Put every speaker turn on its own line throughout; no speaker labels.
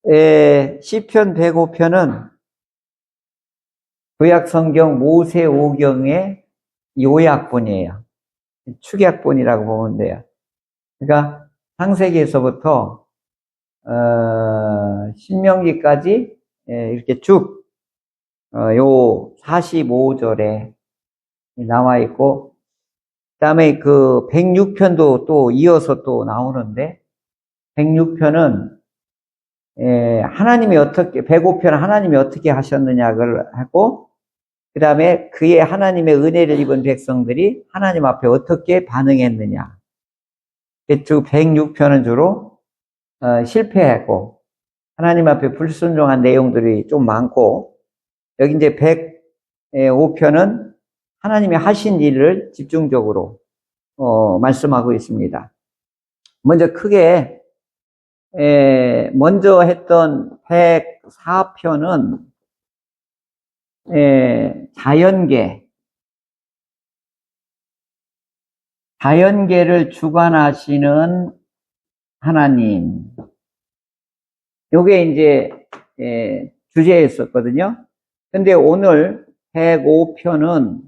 시편 105편은 구약성경 모세오경의 요약본이에요. 축약본이라고 보면 돼요. 그러니까 창세기에서부터 신명기까지 이렇게 쭉 요 45절에 나와 있고, 그 다음에 그 106편도 또 이어서 또 나오는데, 106편은 하나님이 어떻게, 105편 하나님이 어떻게 하셨느냐를 하고, 그 다음에 그의 하나님의 은혜를 입은 백성들이 하나님 앞에 어떻게 반응했느냐. 주 106편은 주로 실패하고 하나님 앞에 불순종한 내용들이 좀 많고, 여기 이제 105편은 하나님이 하신 일을 집중적으로 말씀하고 있습니다. 먼저 크게 먼저 했던 104편은 자연계를 주관하시는 하나님, 요게 이제 주제였었거든요. 근데 오늘 105편은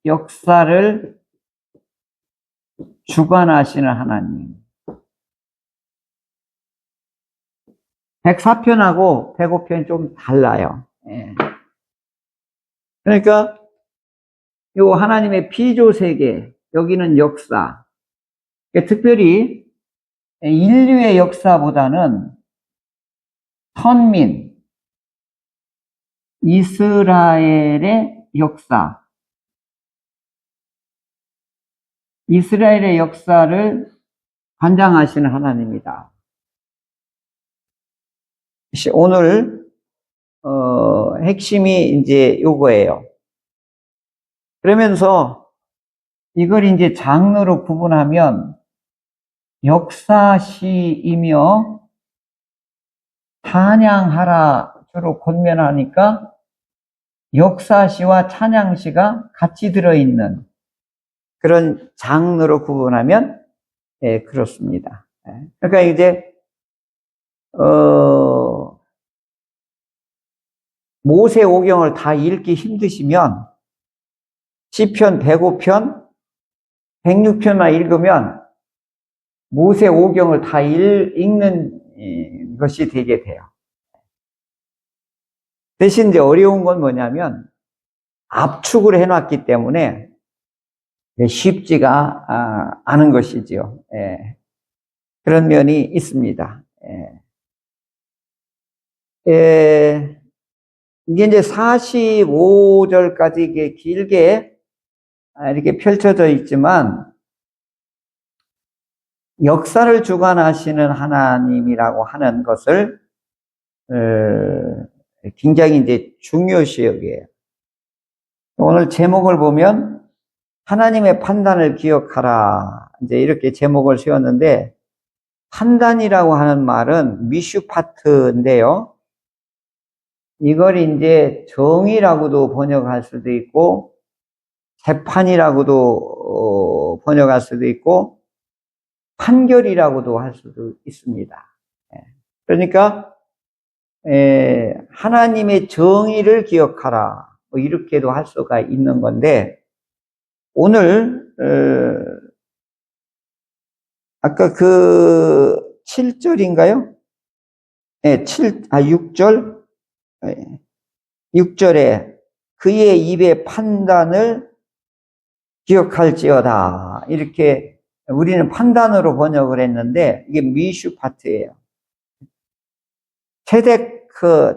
역사를 주관하시는 하나님. 104편하고 105편이 좀 달라요. 그러니까 요 하나님의 피조세계, 여기는 역사. 특별히 인류의 역사보다는 선민, 이스라엘의 역사, 이스라엘의 역사를 관장하시는 하나님이다. 오늘 핵심이 이제 요거예요. 그러면서 이걸 이제 장르로 구분하면 역사시이며 찬양하라 주로 권면하니까 역사시와 찬양시가 같이 들어있는 그런 장르로 구분하면 그렇습니다. 그러니까 이제 모세오경을 다 읽기 힘드시면 시편 105편, 106편만 읽으면 모세오경을 다 읽는 것이 되게 돼요. 대신 이제 어려운 건 뭐냐면 압축을 해놨기 때문에 쉽지가 않은 것이지요. 그런 면이 있습니다. 이게 이제 45절까지 이게 길게 이렇게 펼쳐져 있지만, 역사를 주관하시는 하나님이라고 하는 것을 굉장히 이제 중요시 여겨요. 오늘 제목을 보면 하나님의 판단을 기억하라, 이제 이렇게 제목을 세웠는데, 판단이라고 하는 말은 미슈파트인데요. 이걸 이제 정의라고도 번역할 수도 있고, 재판이라고도 번역할 수도 있고, 판결이라고도 할 수도 있습니다. 그러니까 하나님의 정의를 기억하라, 뭐 이렇게도 할 수가 있는 건데, 오늘 아까 그 7절인가요? 6절? 6절에 그의 입의 판단을 기억할지어다, 이렇게 우리는 판단으로 번역을 했는데 이게 미슈파트예요.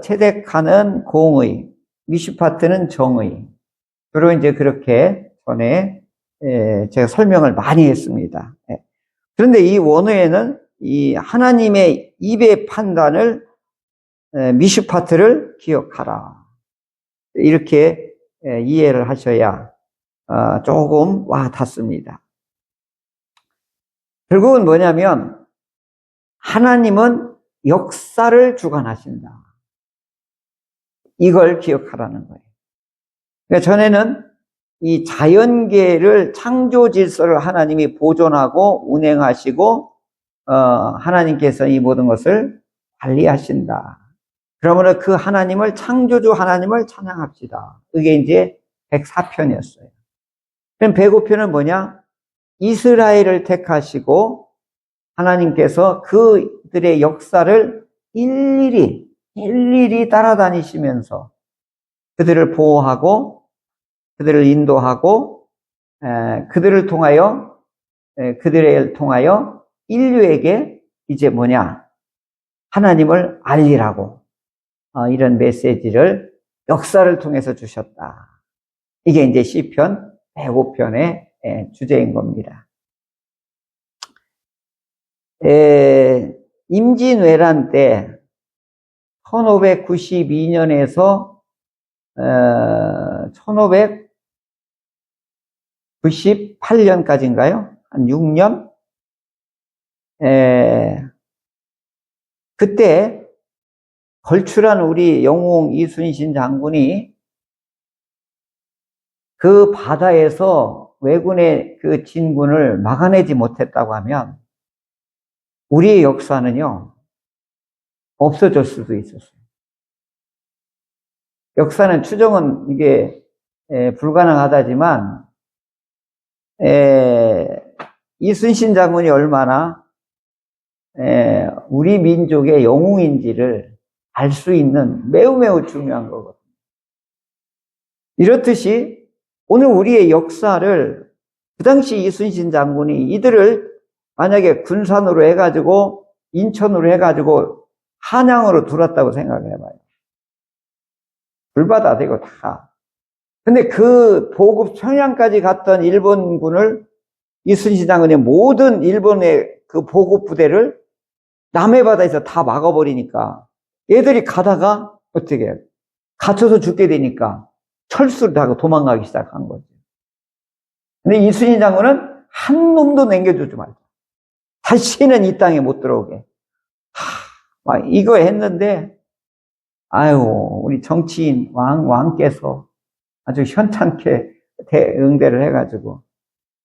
체데카는 공의, 미슈파트는 정의. 주로 이제 그렇게 전에 제가 설명을 많이 했습니다. 그런데 이 원어에는 이 하나님의 입의 판단을, 미슈파트를 기억하라, 이렇게 이해를 하셔야 조금 와 닿습니다. 결국은 뭐냐면 하나님은 역사를 주관하신다, 이걸 기억하라는 거예요. 그러니까 전에는 이 자연계를 창조 질서를 하나님이 보존하고 운행하시고 하나님께서 이 모든 것을 관리하신다. 그러므로 그 하나님을 창조주 하나님을 찬양합시다. 그게 이제 104편이었어요. 그럼 105편은 뭐냐? 이스라엘을 택하시고 하나님께서 그들의 역사를 일일이 따라다니시면서 그들을 보호하고 그들을 인도하고 그들을 통하여 인류에게 이제 뭐냐? 하나님을 알리라고 이런 메시지를 역사를 통해서 주셨다. 이게 이제 시편 105편의 주제인 겁니다. 임진왜란 때 1592년에서 1598년까지인가요? 한 6년? 그때 걸출한 우리 영웅 이순신 장군이 그 바다에서 왜군의 그 진군을 막아내지 못했다고 하면 우리의 역사는요, 없어질 수도 있었어요. 역사는 추정은 이게 불가능하다지만 이순신 장군이 얼마나 우리 민족의 영웅인지를 알 수 있는 매우 중요한 거거든요. 이렇듯이 오늘 우리의 역사를 그 당시 이순신 장군이 이들을 만약에 군산으로 해가지고 인천으로 해가지고 한양으로 들었다고 생각해봐요. 불바다되고 다. 근데 그 보급 평양까지 갔던 일본군을 이순신 장군이 모든 일본의 그 보급 부대를 남해 바다에서 다 막아버리니까 얘들이 가다가 어떻게 해요? 갇혀서 죽게 되니까 철수를 하고 도망가기 시작한 거죠. 근데 이순신 장군은 한 놈도 남겨주지 말자. 다시는 이 땅에 못 들어오게. 막 이거 했는데, 아유, 우리 정치인 왕께서 아주 현찮게 응대를 해가지고,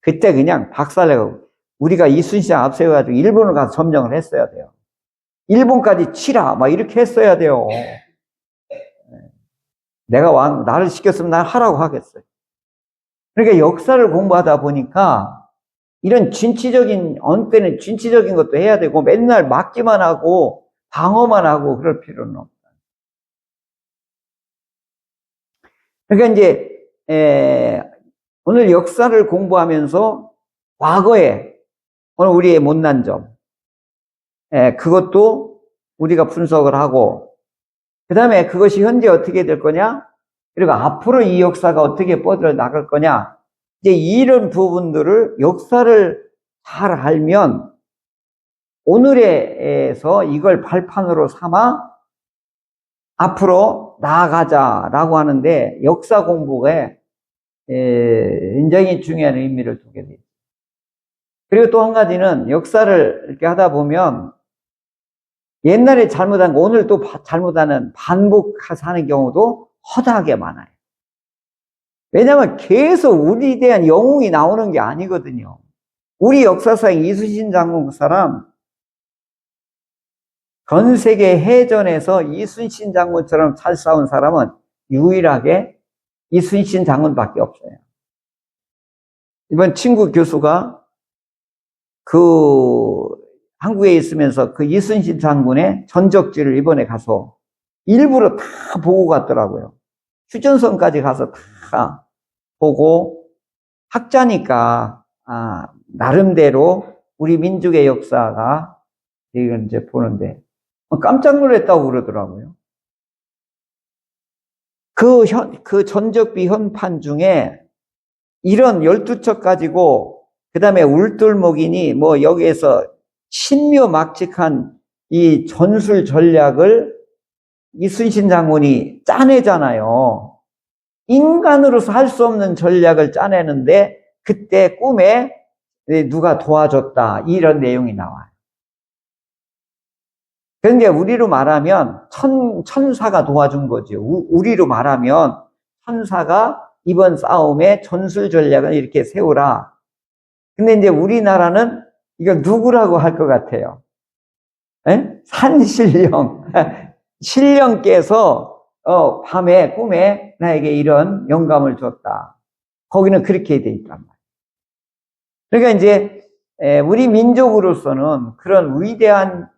그때 그냥 박살내고, 우리가 이순신 앞세워가지고 일본을 가서 점령을 했어야 돼요. 일본까지 치라, 막 이렇게 했어야 돼요. 내가 나를 시켰으면 난 하라고 하겠어요. 그러니까 역사를 공부하다 보니까, 이런 어느 때는 진취적인 것도 해야 되고, 맨날 막기만 하고, 방어만 하고, 그럴 필요는 없다. 그러니까 이제, 오늘 역사를 공부하면서, 과거에, 오늘 우리의 못난 점, 그것도 우리가 분석을 하고, 그 다음에 그것이 현재 어떻게 될 거냐? 그리고 앞으로 이 역사가 어떻게 뻗어 나갈 거냐? 이제 이런 부분들을 역사를 잘 알면 오늘에서 이걸 발판으로 삼아 앞으로 나아가자라고 하는데 역사 공부에 굉장히 중요한 의미를 두게 돼요. 그리고 또 한 가지는 역사를 이렇게 하다 보면 옛날에 잘못한 거 오늘 또 잘못하는 반복해서 하는 경우도 허다하게 많아요. 왜냐하면 계속 우리에 대한 영웅이 나오는 게 아니거든요. 우리 역사상 이순신 장군 그 사람, 전 세계 해전에서 이순신 장군처럼 잘 싸운 사람은 유일하게 이순신 장군밖에 없어요. 이번 친구 교수가 한국에 있으면서 그 이순신 장군의 전적지를 이번에 가서 일부러 다 보고 갔더라고요. 휴전선까지 가서 다 보고 학자니까 나름대로 우리 민족의 역사가 이걸 이제 보는데 깜짝 놀랐다고 그러더라고요. 그 전적비 현판 중에 이런 12척 가지고 그 다음에 울돌목이니 뭐 여기에서 신묘막측한 이 전술 전략을 이순신 장군이 짜내잖아요. 인간으로서 할 수 없는 전략을 짜내는데 그때 꿈에 누가 도와줬다 이런 내용이 나와요. 그런데 우리로 말하면 천사가 도와준 거죠. 우리로 말하면 천사가 이번 싸움의 전술 전략을 이렇게 세우라. 근데 이제 우리나라는 이거 누구라고 할 것 같아요? 에? 산신령. 신령께서 밤에 꿈에 나에게 이런 영감을 줬다. 거기는 그렇게 돼 있단 말이에요. 그러니까 이제 우리 민족으로서는 그런 위대한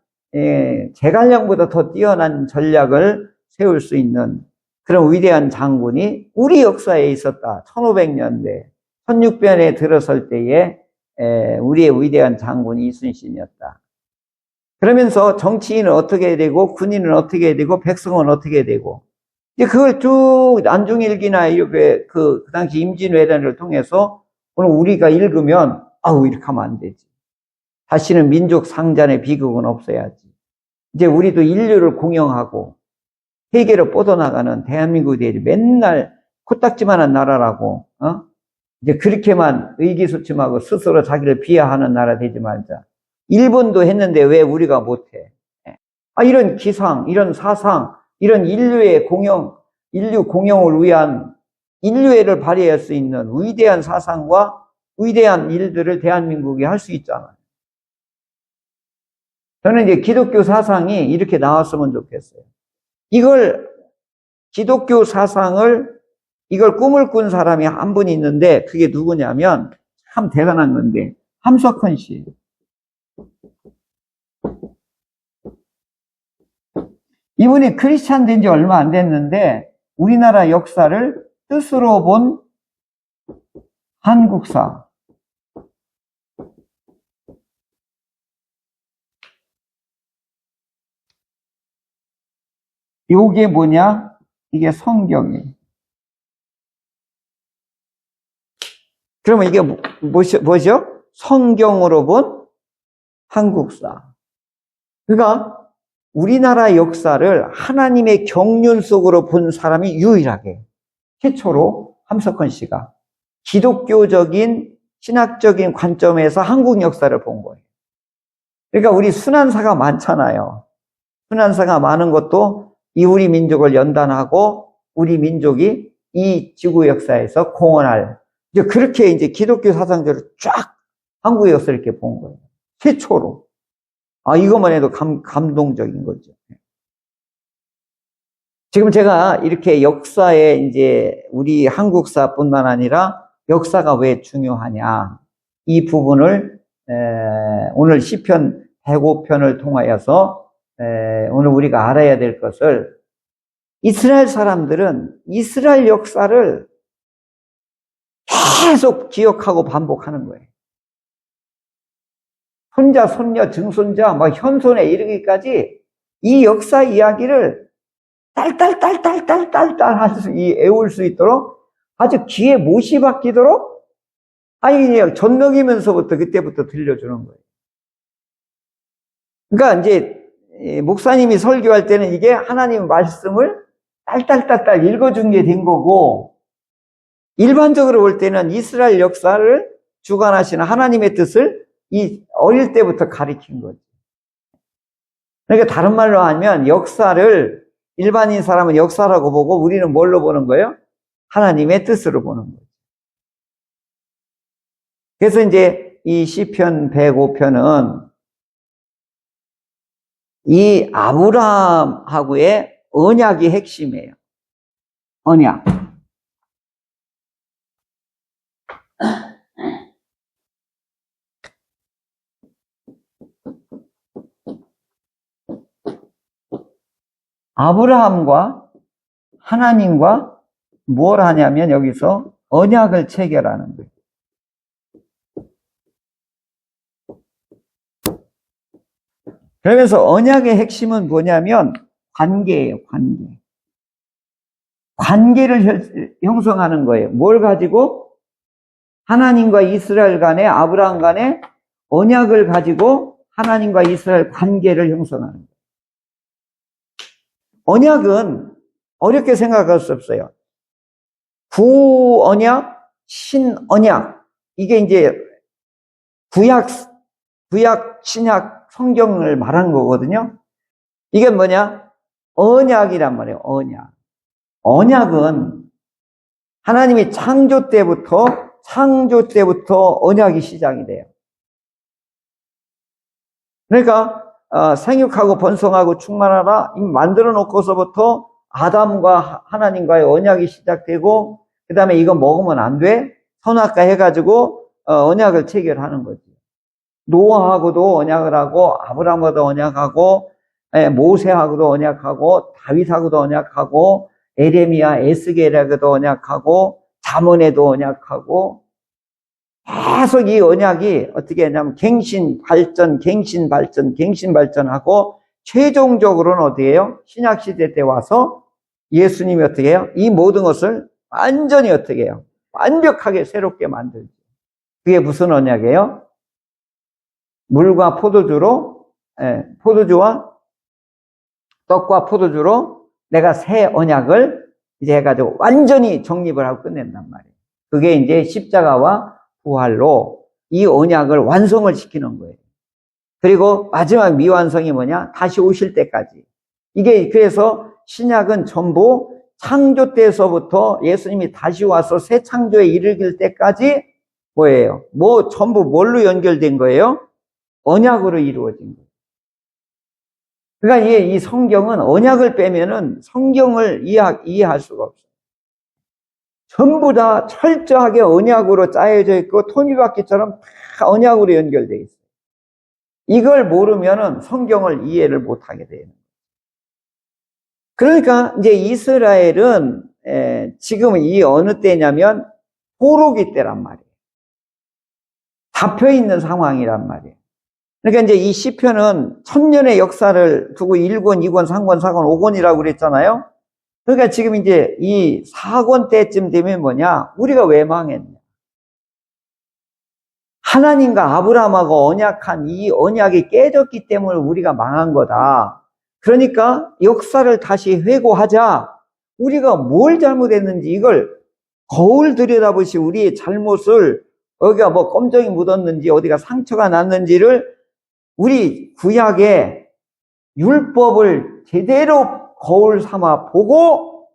제갈량보다 더 뛰어난 전략을 세울 수 있는 그런 위대한 장군이 우리 역사에 있었다. 1500년대, 1600년에 들어설 때에 우리의 위대한 장군이 이순신이었다. 그러면서 정치인은 어떻게 되고 군인은 어떻게 되고 백성은 어떻게 되고 이제 그걸 쭉 안중일기나 이렇게 그 당시 임진왜란을 통해서 오늘 우리가 읽으면 아우 이렇게 하면 안 되지. 다시는 민족 상잔의 비극은 없어야지. 이제 우리도 인류를 공영하고 세계로 뻗어나가는 대한민국이 되지. 맨날 코딱지만한 나라라고 이제 그렇게만 의기소침하고 스스로 자기를 비하하는 나라 되지 말자. 일본도 했는데 왜 우리가 못해? 이런 기상, 이런 사상, 이런 인류의 공영, 인류 공영을 위한 인류애를 발휘할 수 있는 위대한 사상과 위대한 일들을 대한민국이 할 수 있잖아요. 저는 이제 기독교 사상이 이렇게 나왔으면 좋겠어요. 이걸, 기독교 사상을, 이걸 꿈을 꾼 사람이 한 분 있는데, 그게 누구냐면, 참 대단한 건데, 함석헌 씨. 이분이 크리스찬 된 지 얼마 안 됐는데, 우리나라 역사를 뜻으로 본 한국사. 요게 뭐냐? 이게 성경이에요. 그러면 이게 뭐죠? 성경으로 본 한국사. 그러니까 우리나라 역사를 하나님의 경륜 속으로 본 사람이 유일하게 최초로 함석헌 씨가 기독교적인 신학적인 관점에서 한국 역사를 본 거예요. 그러니까 우리 순환사가 많잖아요. 순환사가 많은 것도 이 우리 민족을 연단하고 우리 민족이 이 지구 역사에서 공헌할 이제 그렇게 이제 기독교 사상들을 쫙 한국 역사를 이렇게 본 거예요. 최초로. 이것만 해도 감동적인 거죠. 지금 제가 이렇게 역사에 이제 우리 한국사뿐만 아니라 역사가 왜 중요하냐 이 부분을 오늘 시편 105편을 통하여서 오늘 우리가 알아야 될 것을 이스라엘 사람들은 이스라엘 역사를 계속 기억하고 반복하는 거예요. 손자, 손녀, 증손자, 현손에 이르기까지 이 역사 이야기를 딸딸 애울 수 있도록 아주 귀에 못이 박히도록 전 먹이면서부터 그때부터 들려주는 거예요. 그러니까 이제 목사님이 설교할 때는 이게 하나님 말씀을 딸딸 읽어준 게 된 거고 일반적으로 볼 때는 이스라엘 역사를 주관하시는 하나님의 뜻을 이 어릴 때부터 가르친 거죠. 그러니까 다른 말로 하면 역사를 일반인 사람은 역사라고 보고 우리는 뭘로 보는 거예요? 하나님의 뜻으로 보는 거죠. 그래서 이제 이 시편 105편은 이 아브라함하고의 언약이 핵심이에요. 언약. 아브라함과 하나님과 뭘 하냐면 여기서 언약을 체결하는 거예요. 그러면서 언약의 핵심은 뭐냐면 관계예요, 관계. 관계를 형성하는 거예요. 뭘 가지고? 하나님과 이스라엘 간에, 아브라함 간에 언약을 가지고 하나님과 이스라엘 관계를 형성하는 거예요. 언약은 어렵게 생각할 수 없어요. 구언약, 신언약. 이게 이제 구약, 신약, 성경을 말한 거거든요. 이게 뭐냐? 언약이란 말이에요, 언약. 언약은 하나님이 창조 때부터 언약이 시작이 돼요. 그러니까 생육하고 번성하고 충만하라 이미 만들어 놓고서부터 아담과 하나님과의 언약이 시작되고, 그 다음에 이거 먹으면 안 돼? 선악과 해가지고 언약을 체결하는 거지. 노아하고도 언약을 하고, 아브라함하고도 언약하고, 모세하고도 언약하고, 다윗하고도 언약하고, 에레미야, 에스겔하고도 언약하고, 잠언에도 언약하고, 계속 이 언약이 어떻게 하냐면 갱신 발전하고, 최종적으로는 어떻게 해요? 신약시대 때 와서 예수님이 어떻게 해요? 이 모든 것을 완전히 어떻게 해요? 완벽하게 새롭게 만들죠. 그게 무슨 언약이에요? 물과 포도주로, 포도주와 떡과 포도주로 내가 새 언약을 이제 해가지고 완전히 정립을 하고 끝낸단 말이에요. 그게 이제 십자가와 부활로 이 언약을 완성을 시키는 거예요. 그리고 마지막 미완성이 뭐냐? 다시 오실 때까지. 이게 그래서 신약은 전부 창조 때에서부터 예수님이 다시 와서 새 창조에 이르길 때까지 뭐예요? 전부 뭘로 연결된 거예요? 언약으로 이루어진 거예요. 그러니까 이 성경은 언약을 빼면은 성경을 이해할 수가 없어요. 전부 다 철저하게 언약으로 짜여져 있고 톱니바퀴처럼 다 언약으로 연결되어 있어요. 이걸 모르면은 성경을 이해를 못하게 돼요. 그러니까 이제 이스라엘은 지금 이 어느 때냐면 포로기 때란 말이에요. 잡혀 있는 상황이란 말이에요. 그러니까 이제 이 시편은 1000년의 역사를 두고 1권, 2권, 3권, 4권, 5권이라고 그랬잖아요. 그러니까 지금 이제 이 4권 때쯤 되면 뭐냐? 우리가 왜 망했냐? 하나님과 아브라함하고 언약한 이 언약이 깨졌기 때문에 우리가 망한 거다. 그러니까 역사를 다시 회고하자. 우리가 뭘 잘못했는지 이걸 거울 들여다보시 우리의 잘못을, 여기가 껌정이 묻었는지 어디가 상처가 났는지를 우리 구약의 율법을 제대로 거울 삼아 보고,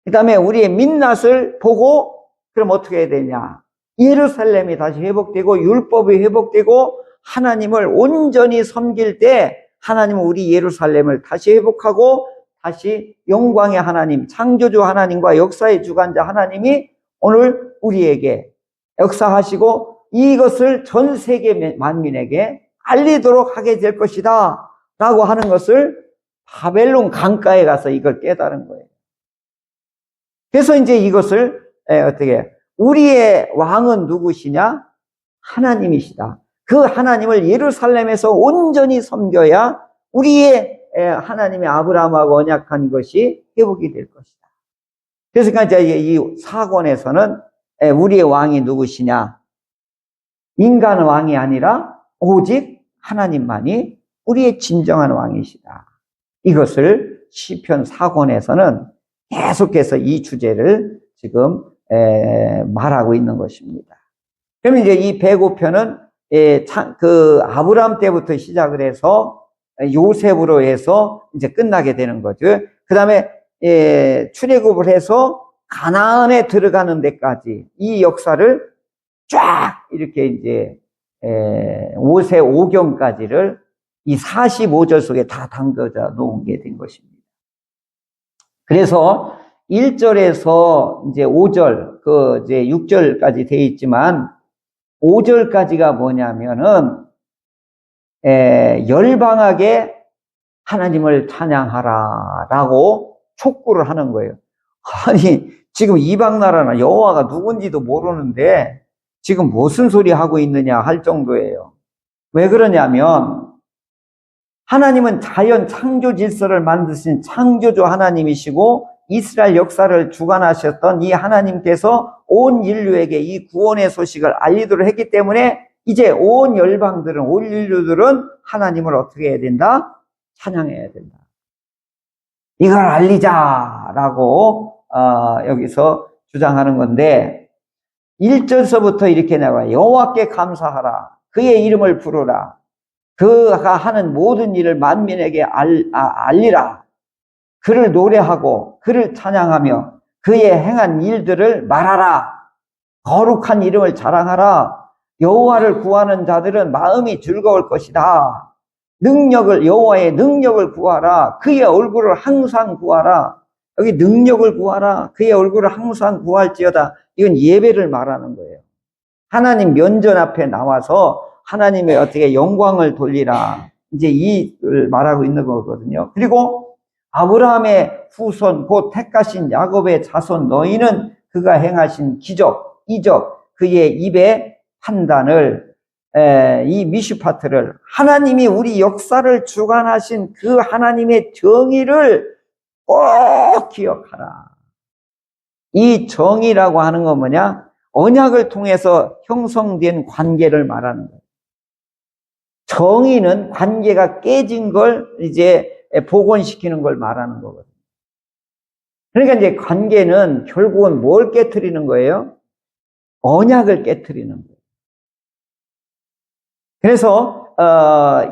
그 다음에 우리의 민낯을 보고, 그럼 어떻게 해야 되냐? 예루살렘이 다시 회복되고 율법이 회복되고 하나님을 온전히 섬길 때 하나님은 우리 예루살렘을 다시 회복하고 다시 영광의 하나님, 창조주 하나님과 역사의 주관자 하나님이 오늘 우리에게 역사하시고 이것을 전 세계 만민에게 알리도록 하게 될 것이다 라고 하는 것을 바벨론 강가에 가서 이걸 깨달은 거예요. 그래서 이제 이것을 어떻게, 우리의 왕은 누구시냐? 하나님이시다. 그 하나님을 예루살렘에서 온전히 섬겨야 우리의 하나님의 아브라함하고 언약한 것이 회복이 될 것이다. 그래서 이제 이 사권에서는 우리의 왕이 누구시냐? 인간 왕이 아니라 오직 하나님만이 우리의 진정한 왕이시다. 이것을 시편 4권에서는 계속해서 이 주제를 지금 말하고 있는 것입니다. 그러면 이제 이 105편은 그 아브라함 때부터 시작을 해서 요셉으로 해서 이제 끝나게 되는 거죠. 그 다음에 출애굽을 해서 가나안에 들어가는 데까지 이 역사를 쫙 이렇게 이제 5세 5경까지를 이 45절 속에 다 담겨져 놓게 된 것입니다. 그래서 1절에서 이제 5절, 이제 6절까지 되어 있지만 5절까지가 뭐냐면은 열방하게 하나님을 찬양하라라고 촉구를 하는 거예요. 아니 지금 이방 나라나 여호와가 누군지도 모르는데 지금 무슨 소리 하고 있느냐 할 정도예요. 왜 그러냐면 하나님은 자연 창조 질서를 만드신 창조주 하나님이시고 이스라엘 역사를 주관하셨던 이 하나님께서 온 인류에게 이 구원의 소식을 알리도록 했기 때문에 이제 온 열방들은, 온 인류들은 하나님을 어떻게 해야 된다? 찬양해야 된다. 이걸 알리자라고 여기서 주장하는 건데 1절서부터 이렇게 나와요. 여호와께 감사하라. 그의 이름을 부르라. 그가 하는 모든 일을 만민에게 알리라. 그를 노래하고 그를 찬양하며 그의 행한 일들을 말하라. 거룩한 이름을 자랑하라. 여호와를 구하는 자들은 마음이 즐거울 것이다. 여호와의 능력을 구하라. 그의 얼굴을 항상 구하라. 여기 능력을 구하라. 그의 얼굴을 항상 구할지어다. 이건 예배를 말하는 거예요. 하나님 면전 앞에 나와서 하나님의 어떻게 영광을 돌리라. 이제 이를 말하고 있는 거거든요. 그리고 아브라함의 후손 곧 택하신 야곱의 자손 너희는 그가 행하신 기적, 이적, 그의 입의 판단을 이 미슈파트를 하나님이 우리 역사를 주관하신 그 하나님의 정의를 꼭 기억하라. 이 정의라고 하는 건 뭐냐? 언약을 통해서 형성된 관계를 말하는 거예요. 정의는 관계가 깨진 걸 이제 복원시키는 걸 말하는 거거든요. 그러니까 이제 관계는 결국은 뭘 깨트리는 거예요? 언약을 깨트리는 거예요. 그래서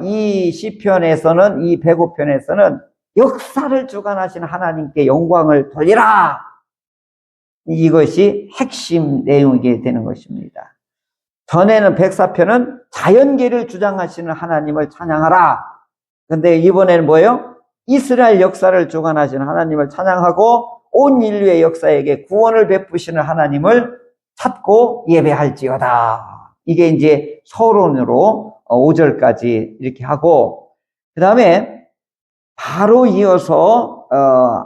이 시편에서는, 이 105편에서는 역사를 주관하신 하나님께 영광을 돌리라. 이것이 핵심 내용이 되는 것입니다. 전에는 104편은 자연계를 주장하시는 하나님을 찬양하라. 근데 이번에는 뭐예요? 이스라엘 역사를 주관하시는 하나님을 찬양하고 온 인류의 역사에게 구원을 베푸시는 하나님을 찾고 예배할지어다. 이게 이제 서론으로 5절까지 이렇게 하고, 그 다음에 바로 이어서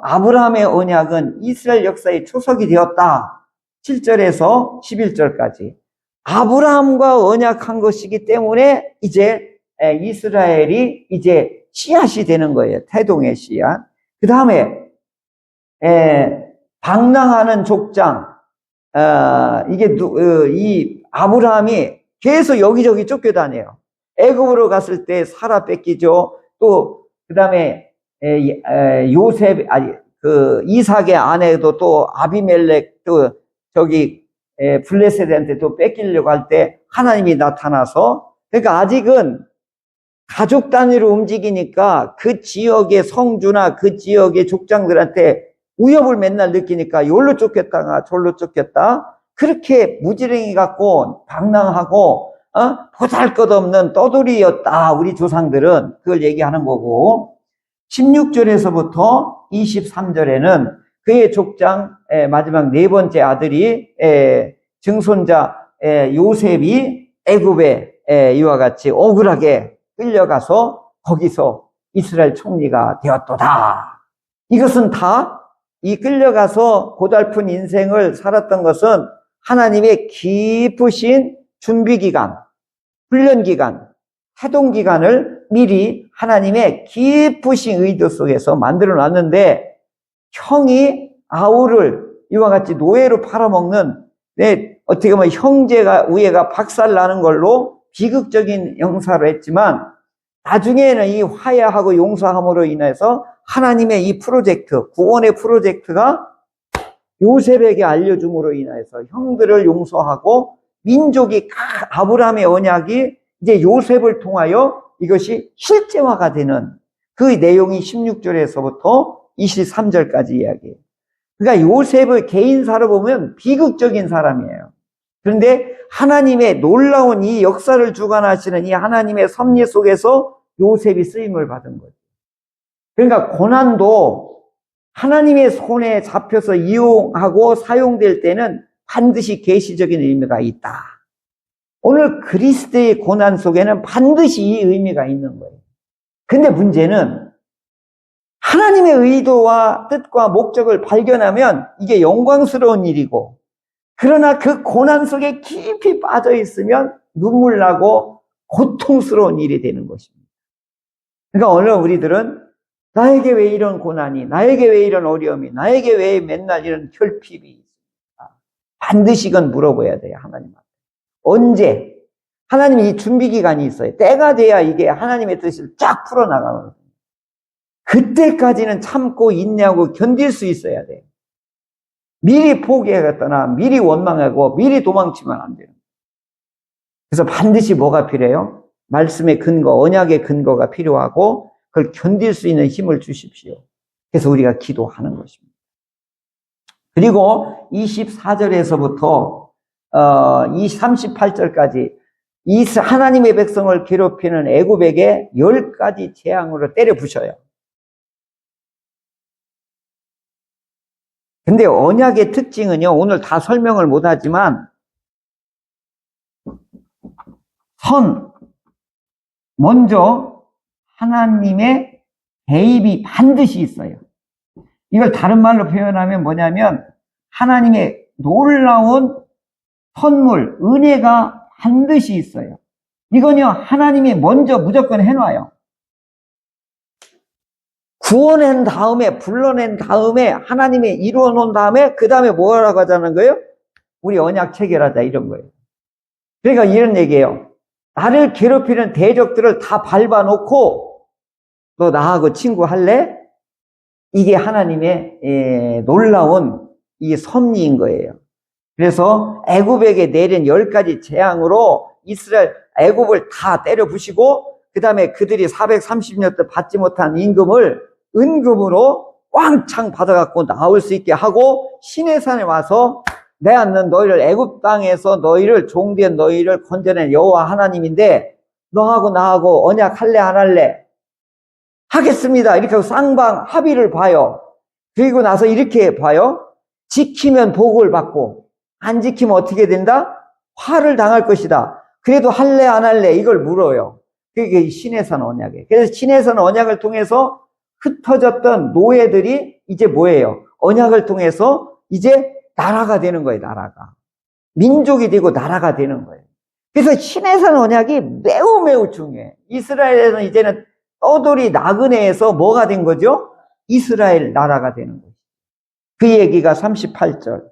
아브라함의 언약은 이스라엘 역사의 초석이 되었다. 7절에서 11절까지 아브라함과 언약한 것이기 때문에 이제 이스라엘이 이제 씨앗이 되는 거예요. 태동의 씨앗. 그 다음에 방랑하는 족장. 이 아브라함이 계속 여기저기 쫓겨다녀요. 애굽으로 갔을 때 사라 뺏기죠. 또 그 다음에 이삭의 아내도 또 아비멜렉 또 저기 블레셋한테 또 뺏기려고 할 때 하나님이 나타나서, 그러니까 아직은 가족 단위로 움직이니까 그 지역의 성주나 그 지역의 족장들한테 위협을 맨날 느끼니까 여기로 쫓겼다가 저기로 쫓겼다. 그렇게 무지랭이 갖고 방랑하고 보잘것없는 떠돌이였다. 우리 조상들은 그걸 얘기하는 거고, 16절에서부터 23절에는 그의 족장 마지막 네 번째 아들이 증손자 요셉이 애굽에 이와 같이 억울하게 끌려가서 거기서 이스라엘 총리가 되었도다. 이것은 다 이 끌려가서 고달픈 인생을 살았던 것은 하나님의 깊으신 준비기간, 훈련기간, 태동기간을 미리 하나님의 깊으신 의도 속에서 만들어 놨는데, 형이 아우를 이와 같이 노예로 팔아먹는, 어떻게 보면 형제가 우애가 박살나는 걸로 비극적인 형사로 했지만, 나중에는 이 화해하고 용서함으로 인해서 하나님의 이 프로젝트, 구원의 프로젝트가 요셉에게 알려줌으로 인해서 형들을 용서하고 민족이 아브라함의 언약이 이제 요셉을 통하여 이것이 실제화가 되는 그 내용이 16절에서부터 23절까지 이야기해요. 그러니까 요셉의 개인사로 보면 비극적인 사람이에요. 그런데 하나님의 놀라운 이 역사를 주관하시는 이 하나님의 섭리 속에서 요셉이 쓰임을 받은 거죠. 그러니까 고난도 하나님의 손에 잡혀서 이용하고 사용될 때는 반드시 계시적인 의미가 있다. 오늘 그리스도의 고난 속에는 반드시 이 의미가 있는 거예요. 근데 문제는 하나님의 의도와 뜻과 목적을 발견하면 이게 영광스러운 일이고, 그러나 그 고난 속에 깊이 빠져 있으면 눈물 나고 고통스러운 일이 되는 것입니다. 그러니까 오늘 우리들은 나에게 왜 이런 고난이, 나에게 왜 이런 어려움이, 나에게 왜 맨날 이런 결핍이 있습니까? 반드시 이건 물어봐야 돼요, 하나님한테. 언제? 하나님이 이 준비기간이 있어요. 때가 돼야 이게 하나님의 뜻을 쫙 풀어나가거든요. 그때까지는 참고 인내하고 견딜 수 있어야 돼요. 미리 포기하겠거나 미리 원망하고 미리 도망치면 안 돼요. 그래서 반드시 뭐가 필요해요? 말씀의 근거, 언약의 근거가 필요하고 그걸 견딜 수 있는 힘을 주십시오. 그래서 우리가 기도하는 것입니다. 그리고 24절에서부터 38절까지 하나님의 백성을 괴롭히는 애굽에게 10가지 재앙으로 때려 부셔요. 근데 언약의 특징은요, 오늘 다 설명을 못하지만 먼저 하나님의 개입이 반드시 있어요. 이걸 다른 말로 표현하면 뭐냐면 하나님의 놀라운 선물, 은혜가 반드시 있어요. 이건요, 하나님이 먼저 무조건 해놔요. 구원한 다음에, 불러낸 다음에, 하나님이 이루어 놓은 다음에, 그 다음에 뭐라고 하자는 거예요? 우리 언약 체결하자, 이런 거예요. 그러니까 이런 얘기예요. 나를 괴롭히는 대적들을 다 밟아놓고, 너 나하고 친구할래? 이게 하나님의 놀라운 이 섭리인 거예요. 그래서 애굽에게 내린 10가지 재앙으로 애굽을 다 때려 부시고, 그 다음에 그들이 430년 때 받지 못한 임금을 은금으로 왕창 받아갖고 나올 수 있게 하고, 시내산에 와서 내가 너희를 애굽 땅에서 너희를 종된 너희를 건져낸 여호와 하나님인데 너하고 나하고 언약할래 안 할래? 하겠습니다. 이렇게 하고 쌍방 합의를 봐요. 그리고 나서 이렇게 봐요. 지키면 복을 받고 안 지키면 어떻게 된다? 화를 당할 것이다. 그래도 할래 안 할래? 이걸 물어요. 그게 시내산 언약이에요. 그래서 시내산 언약을 통해서 흩어졌던 노예들이 이제 뭐예요? 언약을 통해서 이제 나라가 되는 거예요. 나라가. 민족이 되고 나라가 되는 거예요. 그래서 시내산 언약이 매우 매우 중요해요. 이스라엘에서는 이제는 떠돌이 나그네에서 뭐가 된 거죠? 이스라엘 나라가 되는 거죠. 그 얘기가 38절.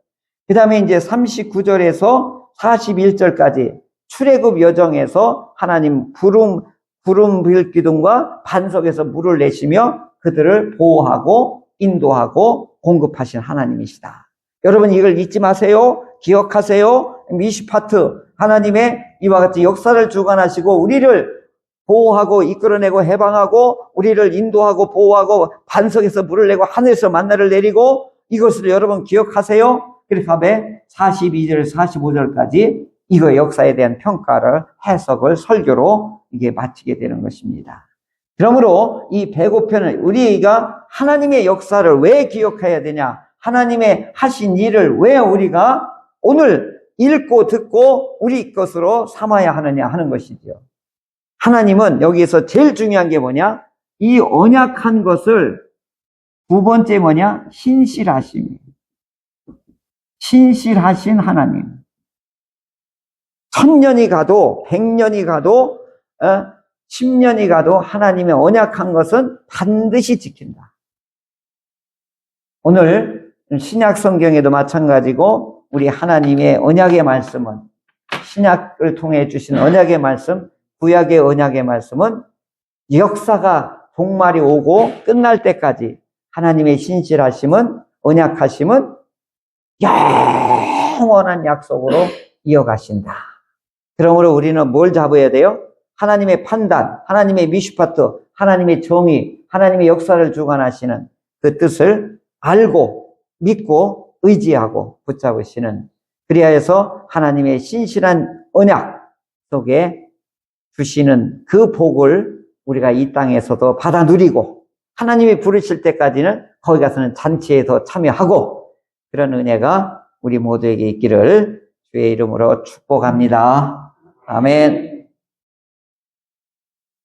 그 다음에 이제 39절에서 41절까지 출애굽 여정에서 하나님 구름 불기둥과 반석에서 물을 내시며 그들을 보호하고 인도하고 공급하신 하나님이시다. 여러분 이걸 잊지 마세요. 기억하세요. 미시파트 하나님의 이와 같이 역사를 주관하시고 우리를 보호하고 이끌어내고 해방하고 우리를 인도하고 보호하고 반석에서 물을 내고 하늘에서 만나를 내리고 이것을 여러분 기억하세요. 그렇게 하면 42절 45절까지 이거 역사에 대한 평가를 해석을 설교로 이게 마치게 되는 것입니다. 그러므로 이 105편을 우리가 하나님의 역사를 왜 기억해야 되냐, 하나님의 하신 일을 왜 우리가 오늘 읽고 듣고 우리 것으로 삼아야 하느냐 하는 것이죠. 하나님은 여기에서 제일 중요한 게 뭐냐, 이 언약한 것을 두 번째 뭐냐, 신실하심이에요. 신실하신 하나님. 1000년이 가도 100년이 가도 10년이 가도 하나님의 언약한 것은 반드시 지킨다. 오늘 신약 성경에도 마찬가지고 우리 하나님의 언약의 말씀은, 신약을 통해 주신 언약의 말씀, 구약의 언약의 말씀은 역사가 종말이 오고 끝날 때까지 하나님의 신실하심은, 언약하심은 영원한 약속으로 이어가신다. 그러므로 우리는 뭘 잡아야 돼요? 하나님의 판단, 하나님의 미슈파트, 하나님의 정의, 하나님의 역사를 주관하시는 그 뜻을 알고 믿고 의지하고 붙잡으시는, 그리하여서 하나님의 신실한 언약 속에 주시는 그 복을 우리가 이 땅에서도 받아 누리고 하나님이 부르실 때까지는 거기 가서는 잔치에 더 참여하고, 그런 은혜가 우리 모두에게 있기를 주의 이름으로 축복합니다. 아멘.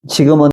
지금은